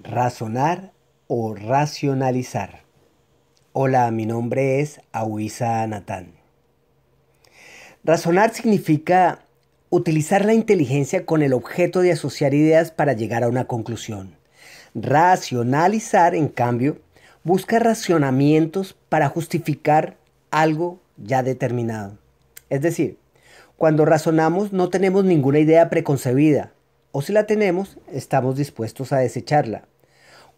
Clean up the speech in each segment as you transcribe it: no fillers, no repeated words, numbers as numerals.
Razonar o racionalizar. Hola, mi nombre es Auisa Natán. Razonar significa utilizar la inteligencia con el objeto de asociar ideas para llegar a una conclusión. Racionalizar, en cambio, busca racionamientos para justificar algo ya determinado. Es decir, cuando razonamos no tenemos ninguna idea preconcebida, o si la tenemos, estamos dispuestos a desecharla.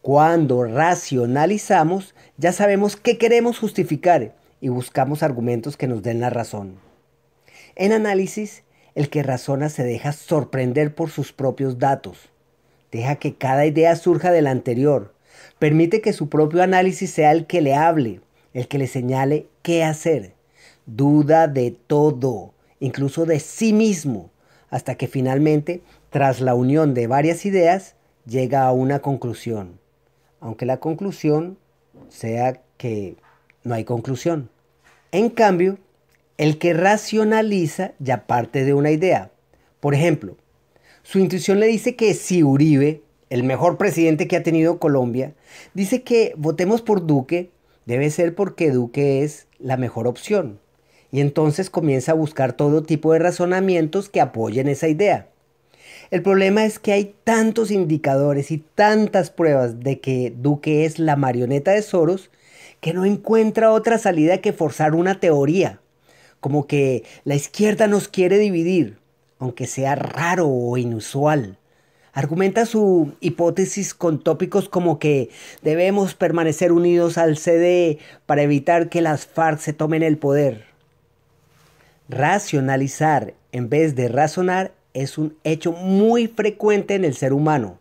Cuando racionalizamos, ya sabemos qué queremos justificar y buscamos argumentos que nos den la razón. En análisis, el que razona se deja sorprender por sus propios datos. Deja que cada idea surja de la anterior. Permite que su propio análisis sea el que le hable, el que le señale qué hacer. Duda de todo, incluso de sí mismo, hasta que finalmente, tras la unión de varias ideas, llega a una conclusión. Aunque la conclusión sea que no hay conclusión. En cambio, el que racionaliza ya parte de una idea. Por ejemplo, su intuición le dice que si Uribe, el mejor presidente que ha tenido Colombia, dice que votemos por Duque, debe ser porque Duque es la mejor opción. Y entonces comienza a buscar todo tipo de razonamientos que apoyen esa idea. El problema es que hay tantos indicadores y tantas pruebas de que Duque es la marioneta de Soros que no encuentra otra salida que forzar una teoría, como que la izquierda nos quiere dividir, aunque sea raro o inusual. Argumenta su hipótesis con tópicos como que debemos permanecer unidos al CD para evitar que las FARC se tomen el poder. Racionalizar en vez de razonar es un hecho muy frecuente en el ser humano.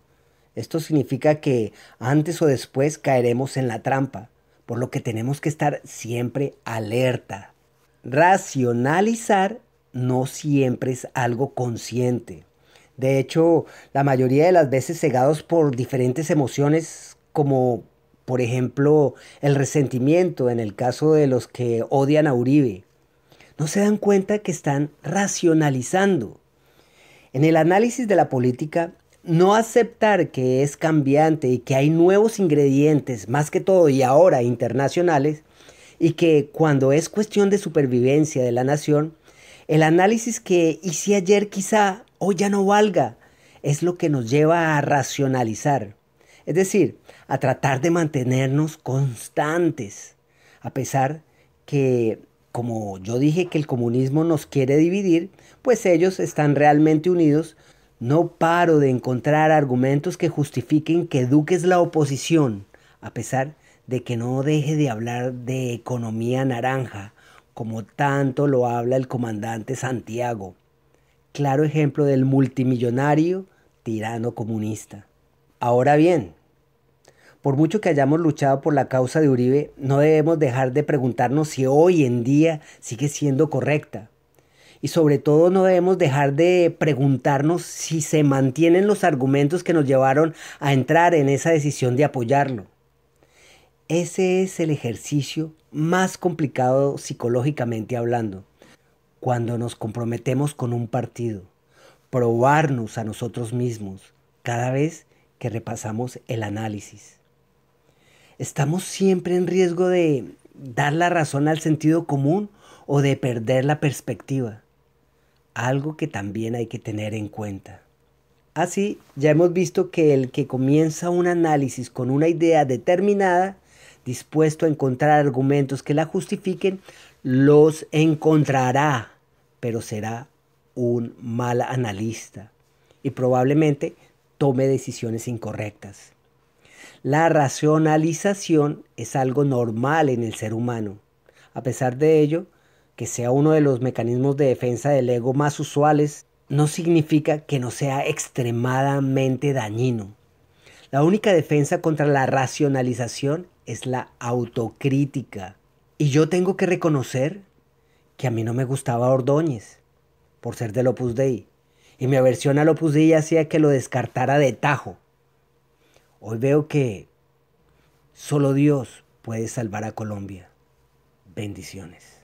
Esto significa que antes o después caeremos en la trampa, por lo que tenemos que estar siempre alerta. Racionalizar no siempre es algo consciente. De hecho, la mayoría de las veces cegados por diferentes emociones como por ejemplo el resentimiento en el caso de los que odian a Uribe, no se dan cuenta que están racionalizando. En el análisis de la política, no aceptar que es cambiante y que hay nuevos ingredientes, más que todo y ahora internacionales, y que cuando es cuestión de supervivencia de la nación, el análisis que hice ayer quizá hoy ya no valga, es lo que nos lleva a racionalizar. Es decir, a tratar de mantenernos constantes, a pesar que, como yo dije que el comunismo nos quiere dividir, pues ellos están realmente unidos. No paro de encontrar argumentos que justifiquen que Duque es la oposición, a pesar de que no deje de hablar de economía naranja, como tanto lo habla el comandante Santiago. Claro ejemplo del multimillonario tirano comunista. Ahora bien, por mucho que hayamos luchado por la causa de Uribe, no debemos dejar de preguntarnos si hoy en día sigue siendo correcta. Y sobre todo no debemos dejar de preguntarnos si se mantienen los argumentos que nos llevaron a entrar en esa decisión de apoyarlo. Ese es el ejercicio más complicado psicológicamente hablando, cuando nos comprometemos con un partido, probarnos a nosotros mismos cada vez que repasamos el análisis. Estamos siempre en riesgo de dar la razón al sentido común o de perder la perspectiva, algo que también hay que tener en cuenta. Así, ya hemos visto que el que comienza un análisis con una idea determinada, dispuesto a encontrar argumentos que la justifiquen, los encontrará, pero será un mal analista y probablemente tome decisiones incorrectas. La racionalización es algo normal en el ser humano. A pesar de ello, que sea uno de los mecanismos de defensa del ego más usuales, no significa que no sea extremadamente dañino. La única defensa contra la racionalización es la autocrítica. Y yo tengo que reconocer que a mí no me gustaba Ordóñez, por ser del Opus Dei. Y mi aversión al Opus Dei hacía que lo descartara de tajo. Hoy veo que solo Dios puede salvar a Colombia. Bendiciones.